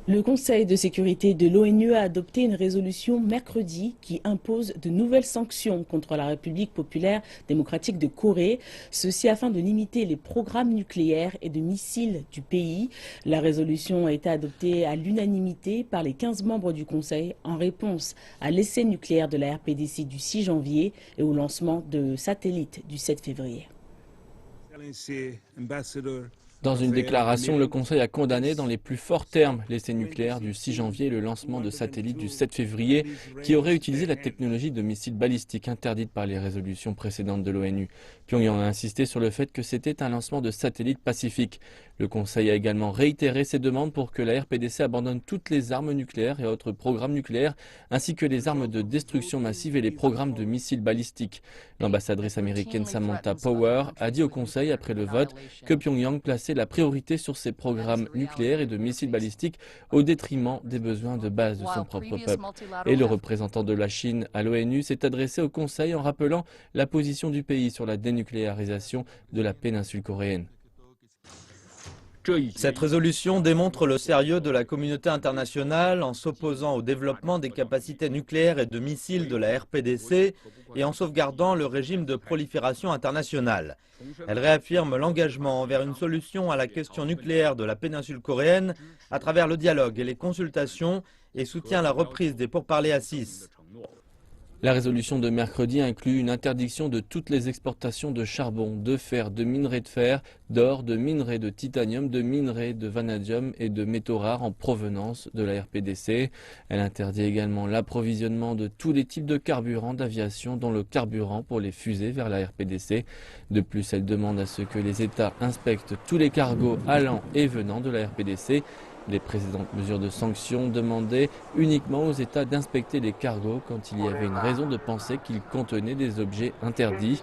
Le Conseil de sécurité de l'ONU a adopté une résolution mercredi qui impose de nouvelles sanctions contre la République populaire démocratique de Corée, ceci afin de limiter les programmes nucléaires et de missiles du pays. La résolution a été adoptée à l'unanimité par les 15 membres du Conseil en réponse à l'essai nucléaire de la RPDC du 6 janvier et au lancement de satellites du 7 février. Dans une déclaration, le Conseil a condamné dans les plus forts termes l'essai nucléaire du 6 janvier et le lancement de satellites du 7 février qui auraient utilisé la technologie de missiles balistiques interdite par les résolutions précédentes de l'ONU. Pyongyang a insisté sur le fait que c'était un lancement de satellites pacifiques. Le Conseil a également réitéré ses demandes pour que la RPDC abandonne toutes les armes nucléaires et autres programmes nucléaires, ainsi que les armes de destruction massive et les programmes de missiles balistiques. L'ambassadrice américaine Samantha Power a dit au Conseil après le vote que Pyongyang plaçait la priorité sur ses programmes nucléaires et de missiles balistiques au détriment des besoins de base de son propre peuple. Et le représentant de la Chine à l'ONU s'est adressé au Conseil en rappelant la position du pays sur la dénucléarisation de la péninsule coréenne. Cette résolution démontre le sérieux de la communauté internationale en s'opposant au développement des capacités nucléaires et de missiles de la RPDC et en sauvegardant le régime de prolifération internationale. Elle réaffirme l'engagement envers une solution à la question nucléaire de la péninsule coréenne à travers le dialogue et les consultations et soutient la reprise des pourparlers à 6. La résolution de mercredi inclut une interdiction de toutes les exportations de charbon, de fer, de minerais de fer, d'or, de minerais de titanium, de minerais de vanadium et de métaux rares en provenance de la RPDC. Elle interdit également l'approvisionnement de tous les types de carburants d'aviation, dont le carburant pour les fusées vers la RPDC. De plus, elle demande à ce que les États inspectent tous les cargos allant et venant de la RPDC. Les précédentes mesures de sanctions demandaient uniquement aux États d'inspecter les cargos quand il y avait une raison de penser qu'ils contenaient des objets interdits.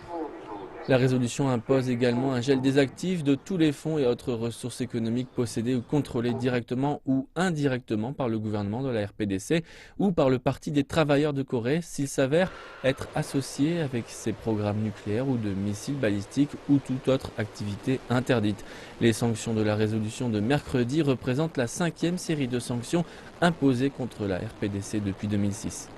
La résolution impose également un gel des actifs de tous les fonds et autres ressources économiques possédées ou contrôlées directement ou indirectement par le gouvernement de la RPDC ou par le Parti des travailleurs de Corée s'ils s'avèrent être associés avec ces programmes nucléaires ou de missiles balistiques ou toute autre activité interdite. Les sanctions de la résolution de mercredi représentent la 5e série de sanctions imposées contre la RPDC depuis 2006.